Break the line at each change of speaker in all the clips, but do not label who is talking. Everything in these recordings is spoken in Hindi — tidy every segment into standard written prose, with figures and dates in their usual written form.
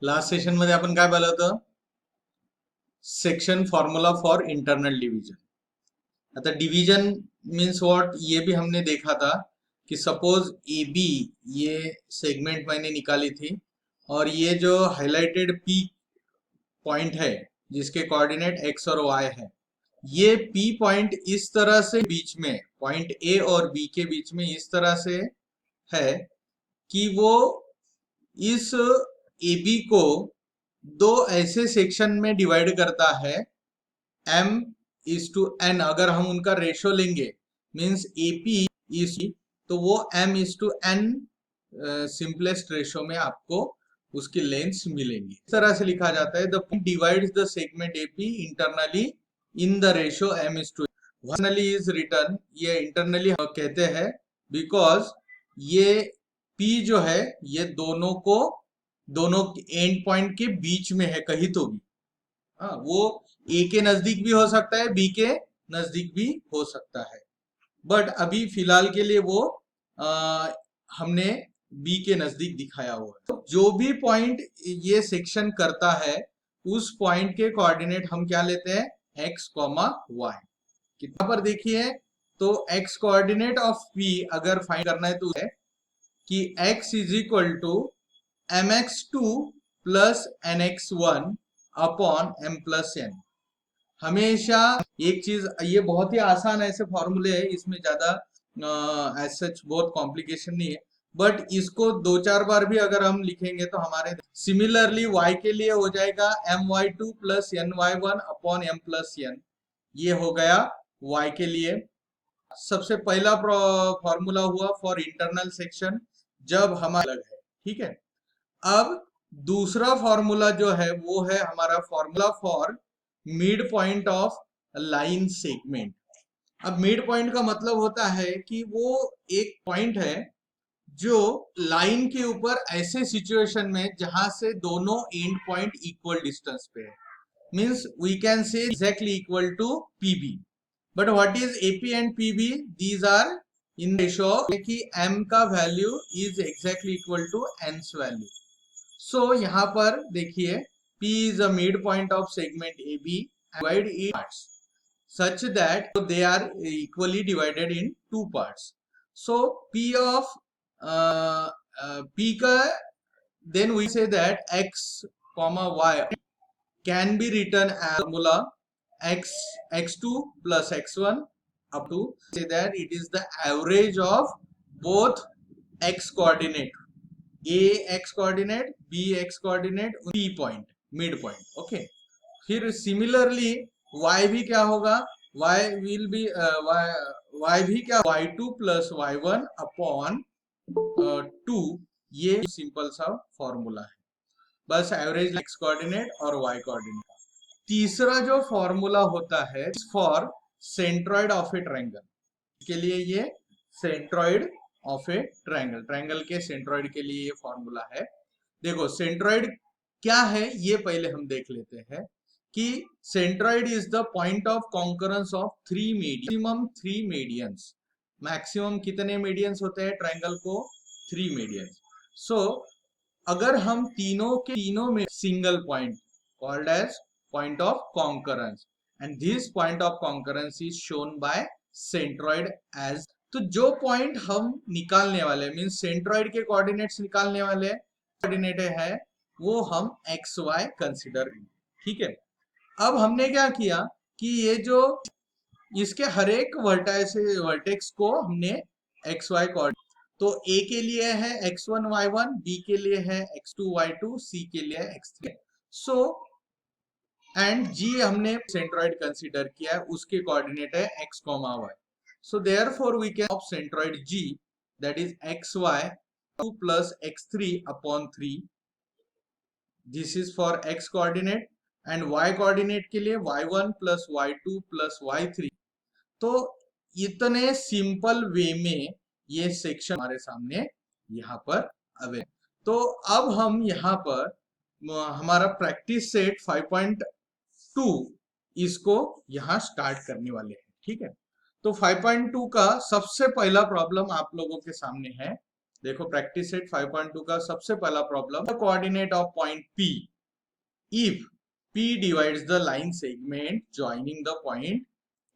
लास्ट सेशन मध्ये आपण काय पाहिलं होतं? Section formula for internal division. आता डिवीजन मीन्स व्हाट ये भी हमने देखा था कि सपोज ए बी ये सेगमेंट मैंने निकाली थी और ये जो हाईलाइटेड पी पॉइंट है जिसके कोऑर्डिनेट एक्स और वाई है, ये पी पॉइंट इस तरह से बीच में पॉइंट ए और बी के बीच में इस तरह से है कि वो इस ए बी को दो ऐसे सेक्शन में डिवाइड करता है, m इज टू n. अगर हम उनका रेशो लेंगे मीन्स AP इज, तो वो m is to n simplest ratio में आपको उसकी लेंथ मिलेंगी. इस तरह से लिखा जाता है the point divides the segment AP internally in the ratio m is to. Internally is written, ये इंटरनली कहते हैं बिकॉज ये P जो है ये दोनों एंड पॉइंट के बीच में है कहीं तो भी. हाँ, वो ए के नजदीक भी हो सकता है, बी के नजदीक भी हो सकता है, बट अभी फिलहाल के लिए वो हमने बी के नजदीक दिखाया हुआ है. तो जो भी पॉइंट ये सेक्शन करता है उस पॉइंट के कोऑर्डिनेट हम क्या लेते हैं? X comma Y. कितना पर देखिए, तो एक्स कोऑर्डिनेट ऑफ पी अगर फाइंड करना है तो है कि x is equal to mx2 plus nx1 upon m plus n. हमेशा एक चीज, ये बहुत ही आसान ऐसे फॉर्मूले है, इसमें ज्यादा एज सच बहुत कॉम्प्लिकेशन नहीं है, बट इसको दो चार बार भी अगर हम लिखेंगे तो हमारे सिमिलरली y के लिए हो जाएगा my2 plus ny1 upon m plus n. ये हो गया y के लिए. सबसे पहला फॉर्मूला हुआ फॉर इंटरनल सेक्शन जब हमारा अलग है, ठीक है. अब दूसरा फॉर्मूला जो है वो है हमारा formula for mid point of line segment. अब मिड पॉइंट का मतलब होता है कि वो एक पॉइंट है जो लाइन के ऊपर ऐसे सिचुएशन में जहां से दोनों एंड पॉइंट इक्वल डिस्टेंस पे है, means we can say exactly equal to PB. But what is AP and PB? These are in ratio कि m का value is exactly equal to n's value. So यहाँ पर देखिए P is a midpoint of segment AB and divide it parts such that they are equally divided in two parts. So P of P का, then we say that x comma y can be written as formula x2 plus x1 up to say that it is the average of both x coordinate, a x coordinate, b x coordinate, p point, mid point. Okay, फिर सिमिलरली y भी क्या होगा? y विल बी y भी क्या? y2 plus y1 upon 2. ये सिंपल सा फॉर्मूला है, बस एवरेज x कोऑर्डिनेट और y कोऑर्डिनेट. तीसरा जो फॉर्मूला होता है for centroid of A triangle, के लिए ये centroid of A triangle, triangle के सेंट्रॉइड के लिए ये फॉर्मूला है. देखो सेंट्रॉइड क्या है ये पहले हम देख लेते हैं कि centroid is the point of concurrence of three medians. Maximum कितने मीडियंस होते हैं ट्रायंगल को? 3 मीडियंस. सो अगर हम तीनों में single point called as point of concurrence and this point of concurrence is shown by centroid as. तो जो पॉइंट हम निकालने वाले मीन सेंट्रॉइड के कोऑर्डिनेट्स निकालने वाले कोऑर्डिनेट है वो हम एक्स वाई कंसिडर करेंगे, ठीक है. अब हमने क्या किया कि ये जो इसके हर एक वर्टेक्स को हमने एक्स वाई कोऑर्डिनेट, तो ए के लिए है x1 y1, बी के लिए है x2 y2, सी के लिए है x3. सो एंड जी हमने सेंट्रॉइड कंसिडर किया है, उसके कोऑर्डिनेट है x, y. So therefore we can of centroid G, that is xy 2 plus x3 upon 3. This is for x coordinate and y coordinate के लिए y1 plus y2 plus y3. तो इतने सिंपल वे में ये सेक्शन हमारे सामने यहाँ पर अवेलेबल. तो अब हम यहाँ पर हमारा प्रैक्टिस सेट 5.2 इसको यहाँ स्टार्ट करने वाले हैं, ठीक है. तो 5.2 का सबसे पहला प्रॉब्लम आप लोगों के सामने है देखो प्रैक्टिस सेट 5.2 का सबसे पहला problem, the coordinate of point P if P divides the line segment joining the point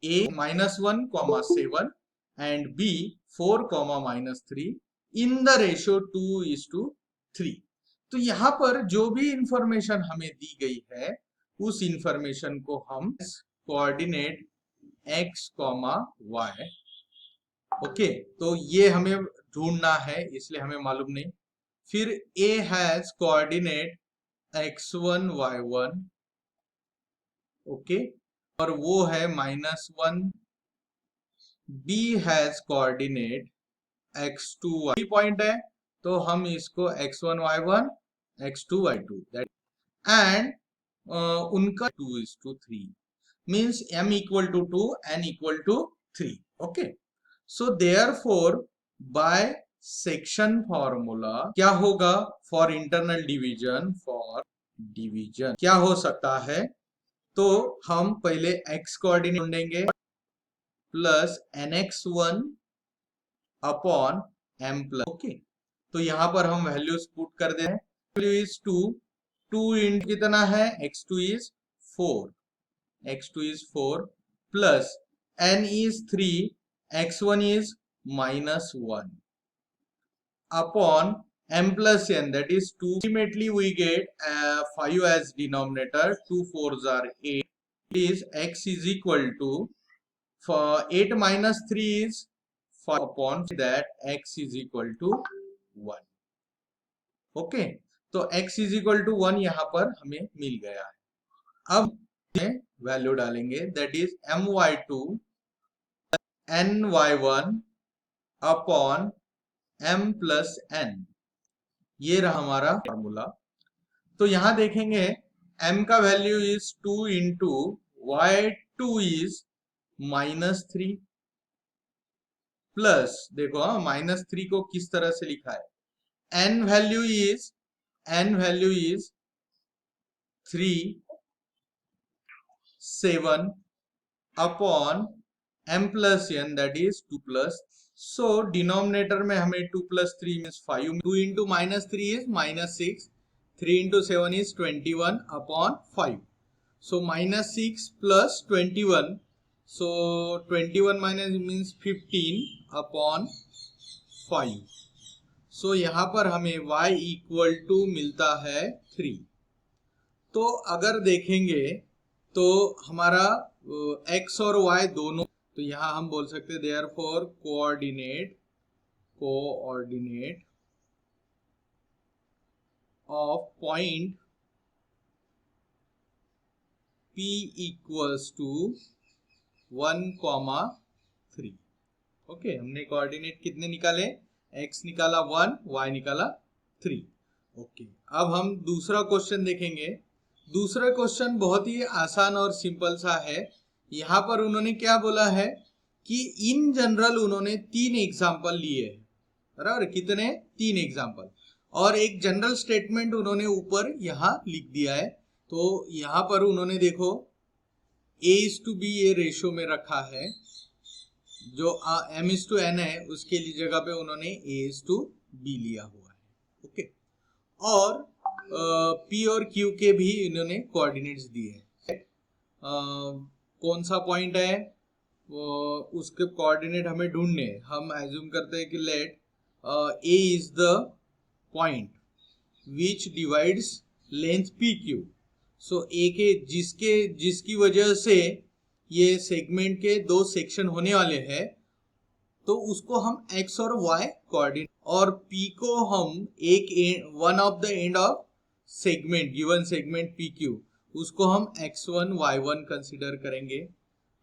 A -1, 7 and B 4, -3 in the ratio 2:3। तो यहाँ पर जो भी इंफॉर्मेशन हमें दी गई है उस इंफॉर्मेशन को हम कोऑर्डिनेट x, y, ओके, तो ये हमें ढूंढना है, इसलिए हमें मालूम नहीं। फिर A has coordinate x1, y1, okay, और वो है -1। B has coordinate x2, y point है, तो हम इसको x1, y1, x2, y2 that and उनका 2:3 means m equal to 2, n equal to 3, okay. So therefore by section formula क्या होगा for internal division, for division क्या हो सकता है, तो हम पहले x कोऑर्डिनेट ढूंढेंगे plus nx1 upon m plus, okay. तो यहाँ पर हम वैल्यूज पुट कर दे हैं, वैल्यू इज 2 इंटू कितना है, x2 is 4 plus n is 3, x1 is -1 upon m plus n, that is 2। Ultimately we get 5 as denominator, 2 4s are 8, is x is equal to, for 8 minus 3 is 5 upon that x is equal to 1, okay. तो x is equal to 1 यहाँ पर हमें मिल गया है। अब वैल्यू डालेंगे, that is my2 ny1 upon m plus n, ये रहा हमारा फॉर्मूला। तो यहां देखेंगे m का value is 2 into y2 is -3 plus, देखो -3 को किस तरह से लिखा है, n value is 3 7 upon m plus n, that is 2 plus, so denominator में हमें 2 plus 3 means 5, 2 into -3 is -6, 3 into 7 is 21 upon 5, so -6 plus 21, so 21 minus means 15 upon 5, सो यहाँ पर हमें y इक्वल टू मिलता है 3। तो अगर देखेंगे तो हमारा x और y दोनों, तो यहाँ हम बोल सकते therefore coordinate of point P equals to 1, 3, okay. हमने कोऑर्डिनेट कितने निकाले, x निकाला 1, y निकाला 3, ओके। अब हम दूसरा क्वेश्चन देखेंगे। दूसरा क्वेश्चन बहुत ही आसान और सिंपल सा है। यहाँ पर उन्होंने क्या बोला है कि इन जनरल उन्होंने 3 एग्जाम्पल लिए हैं, बराबर, कितने, 3 एग्जाम्पल, और एक जनरल स्टेटमेंट उन्होंने ऊपर यहाँ लिख दिया है। तो यहाँ पर उन्होंने देखो a:b ये रेशियो में रखा है, जो m:n है उसके लिए जगह पे उन्होंने a:b लिया हुआ है, ओके। और p और q के भी इन्होंने कोऑर्डिनेट्स दिए हैं। कौन सा पॉइंट है उसके कोऑर्डिनेट हमें ढूंढने, हम एज्यूम करते हैं कि let a is the point which divides length pq, so a के जिसकी वजह से ये सेगमेंट के 2 सेक्शन होने वाले हैं, तो उसको हम x और y कोऑर्डिनेट, और p को हम one of the end of segment, given segment pq, उसको हम x1 y1 कंसिडर करेंगे।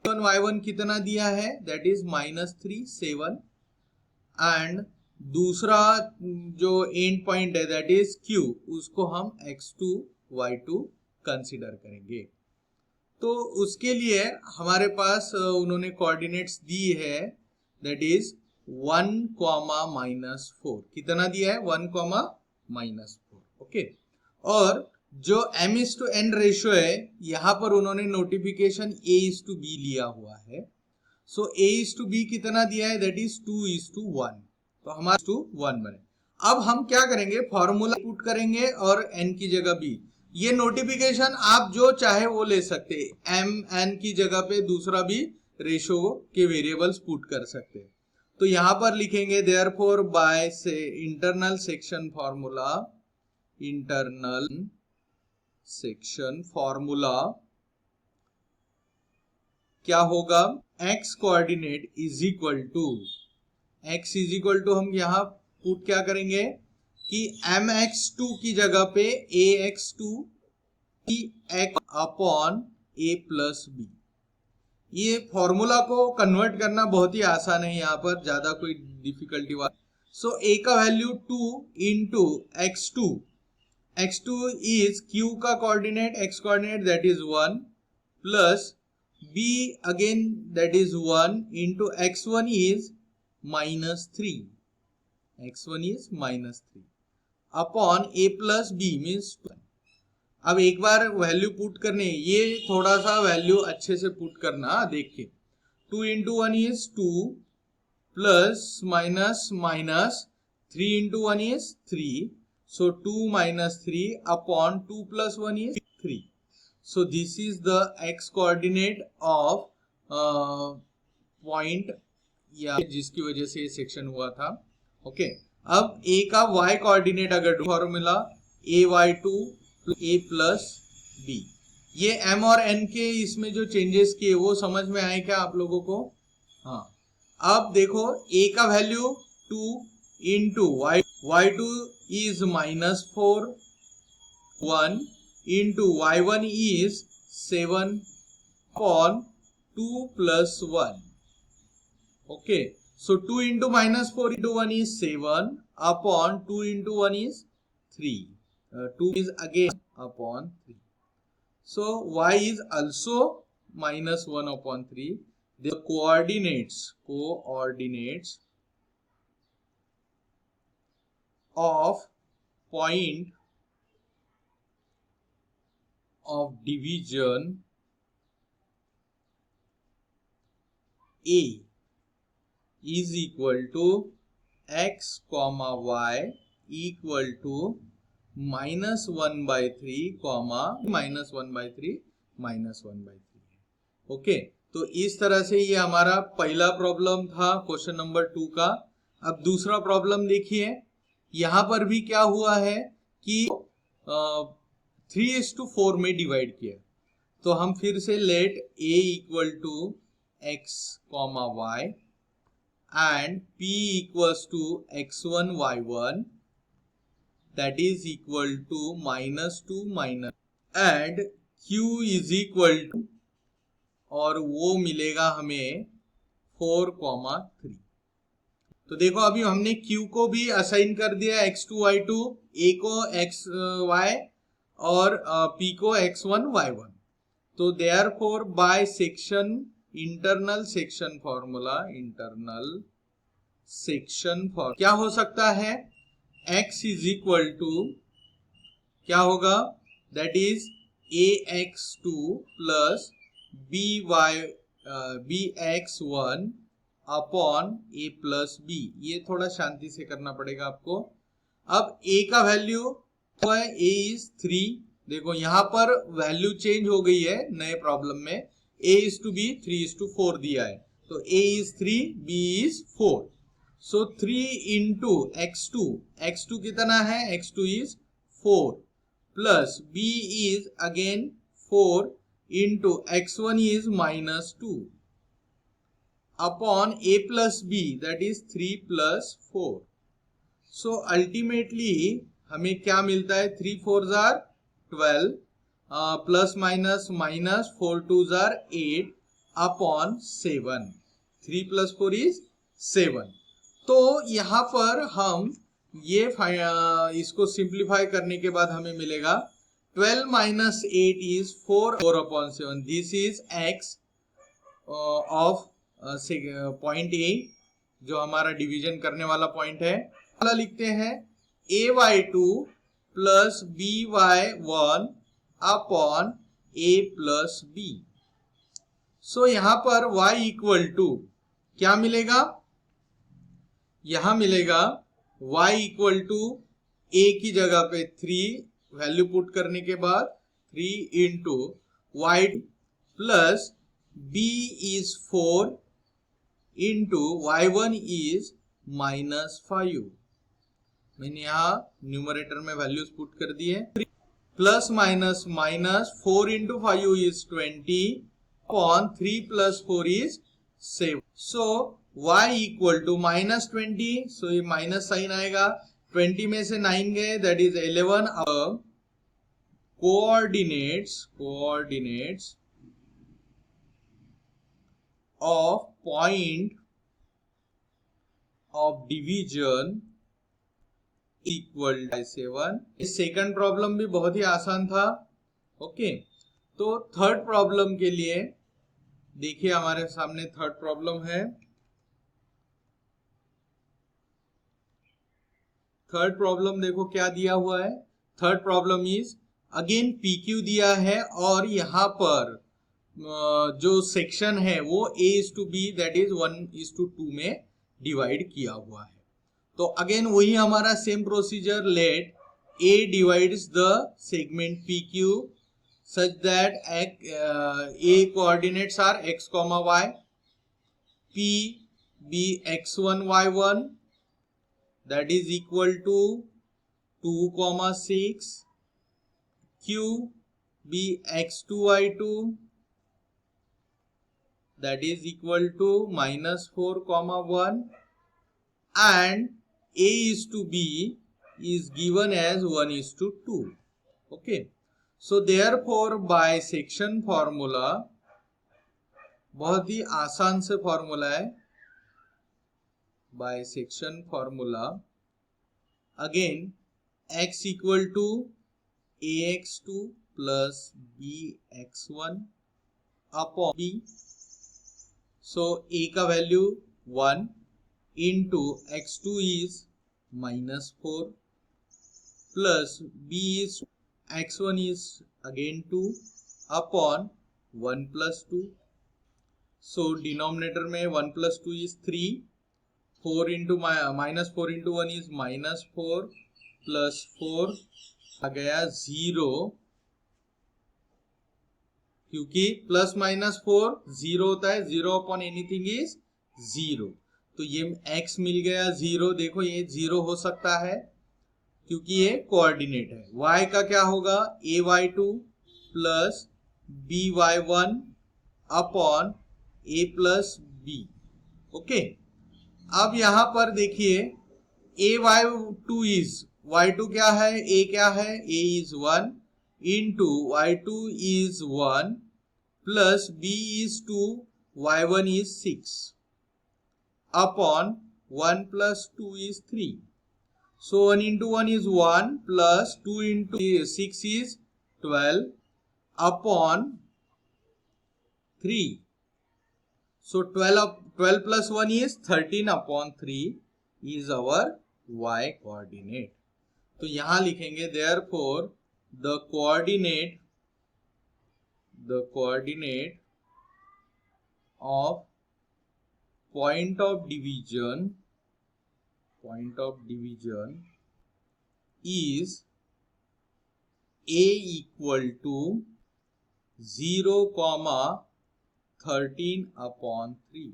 x1 y1 कितना दिया है, दैट इज -3 7, एंड दूसरा जो एंड पॉइंट है दैट इज q, उसको हम x2 y2 कंसिडर करेंगे। तो उसके लिए हमारे पास उन्होंने कोऑर्डिनेट्स दी है, दैट इज 1, -4, कितना दिया है, 1, -4, ओके। और जो m:n रेशियो है, यहाँ पर उन्होंने नोटिफिकेशन a:b लिया हुआ है, सो a:b कितना दिया है, दैट इज 2:1, तो हमारा 2:1 बने। अब हम क्या करेंगे, फॉर्मूला पुट करेंगे और n की जगह b। ये नोटिफिकेशन आप जो चाहे वो ले सकते हैं, m n की जगह पे दूसरा भी रेशो के वेरिएबल्स पुट कर सकते हैं। तो यहां पर लिखेंगे देयरफॉर बाय से internal section formula, internal section formula क्या होगा, x coordinate is equal to, x is equal to हम यहां पुट क्या करेंगे कि mx2 की जगह पे ax2 x upon a plus b। ये फॉर्मूला को कन्वर्ट करना बहुत ही आसान है, यहाँ पर ज्यादा कोई डिफिकल्टी वाला। सो a का value 2 into x2, x2 is q का coordinate, x coordinate that is 1 plus b again that is 1 into x1 is -3, x1 is -3 upon a plus b means 2। अब एक बार वैल्यू पुट करने, ये थोड़ा सा वैल्यू अच्छे से पुट करना, देखिए 2 into 1 is 2 plus minus minus 3 into 1 is 3, so 2 minus 3 upon 2 plus 1 is 3। So this is the x coordinate of point या जिसकी वजह से ये सेक्शन हुआ था। ओके अब a का y कोऑर्डिनेट अगर formula ay2 a plus b, ये m और n के इसमें जो चेंजेस किए वो समझ में आए क्या आप लोगों को? हाँ, अब देखो a का value 2 into y2 is -4, 1 into y1 is 7 upon 2 plus 1। Okay so 2 into -4 into 1 is 7 upon 2 into 1 is 3, 2 is again upon 3, so y is also -1 upon 3। the coordinates of point of division A is equal to x comma y equal to -1/3 comma -1/3 -1/3। Okay तो इस तरह से ये हमारा पहला प्रॉब्लम था क्वेश्चन नंबर 2 का। अब दूसरा प्रॉब्लम देखिए, यहां पर भी क्या हुआ है कि 3:4 में डिवाइड किया। तो हम फिर से let a equal to x comma y and p equals to x1 y1 that is equal to -2 minus and q is equal to, और वो मिलेगा हमें 4,3। तो देखो अभी हमने q को भी असाइन कर दिया x2 y2, a को xy और p को x1 y1। तो therefore by section internal section formula, internal section formula क्या हो सकता है, x इज इक्वल टू क्या होगा, that is ax2 plus bx1 upon a plus b। ये थोड़ा शांति से करना पड़ेगा आपको। अब a का वैल्यू है a इज 3, देखो यहां पर वैल्यू चेंज हो गई है नए प्रॉब्लम में, a is to b 3:4 दिया है, तो a is 3 b is 4, so 3 into x2 कितना है, x2 is 4 plus b is again 4 into x1 is -2 upon a plus b that is 3 plus 4। so ultimately हमें क्या मिलता है, 3 4s are 12 plus minus minus 4 2s are 8 upon 7, 3 plus 4 is 7। तो यहाँ पर हम ये इसको सिंप्लीफाई करने के बाद हमें मिलेगा 12 minus 8 is 4 upon 7। This is x of point A जो हमारा डिवीजन करने वाला पॉइंट है। वाला लिखते हैं ay2 plus by1 upon a plus b। सो यहां पर y इक्वल टू क्या मिलेगा, यहां मिलेगा y इक्वल टू a की जगह पे 3 वैल्यू पुट करने के बाद 3 into y plus b is 4 into y1 is -5। मैंने यहाँ न्यूमरेटर में वैल्यूज पुट कर दी है। Plus minus minus 4 into 5 is 20 upon 3 plus 4 is 7। So y equal to -20, so ये माइनस साइन आएगा, 20 में से 9 गए दैट इज 11। अब coordinates of point of division equal 7। इस सेकंड प्रॉब्लम भी बहुत ही आसान था। ओके, तो थर्ड प्रॉब्लम के लिए देखिए हमारे सामने थर्ड प्रॉब्लम है। थर्ड प्रॉब्लम देखो क्या दिया हुआ है। Third problem is again PQ दिया है और यहाँ पर जो सेक्शन है वो A:B दैट इज 1:2 में डिवाइड किया हुआ है। तो अगेन वही हमारा same procedure, let A divides the segment PQ such that A coordinates are x, y, P be x1, y1 that is equal to 2, 6, Q be x2, y2 that is equal to -4, 1 and A:B is given as 1:2. Okay, so therefore by section formula, बहुत ही आसान से फॉर्मूला है, by section formula again x equal to ax2 plus bx1 upon b, so a का value 1 into x2 is -4 plus b is x1 is again 2 upon 1 plus 2, so denominator में 1 plus 2 is 3, 4 into -4 into 1 is -4 plus 4 आ गया 0, क्योंकि प्लस -4 0 होता है, 0 अपॉन एनीथिंग इज 0, तो ये x मिल गया 0। देखो ये 0 हो सकता है क्योंकि ये कोऑर्डिनेट है। y का क्या होगा, ay2 plus by1 upon a plus b। Okay, अब यहां पर देखिए ay2 इज, y2 क्या है, a क्या है, a is 1 into y2 is 1 plus b is 2, y1 is 6 upon 1 plus 2 is 3. So 1 into 1 is 1 plus 2 into 6 is 12 upon 3. So 12 plus 1 is 13 upon 3 is our y coordinate. तो यहाँ लिखेंगे therefore the coordinate of point of division is a equal to 0, 13 upon 3।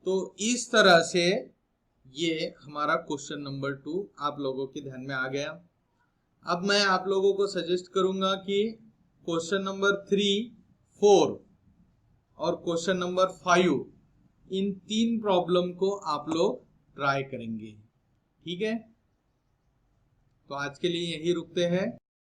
तो इस तरह से ये हमारा क्वेश्चन नंबर 2 आप लोगों के ध्यान में आ गया। अब मैं आप लोगों को सजेस्ट करूंगा कि क्वेश्चन नंबर 3, 4 और क्वेश्चन नंबर 5 इन 3 प्रॉब्लम को आप लोग ट्राई करेंगे। ठीक है, तो आज के लिए यही रुकते हैं।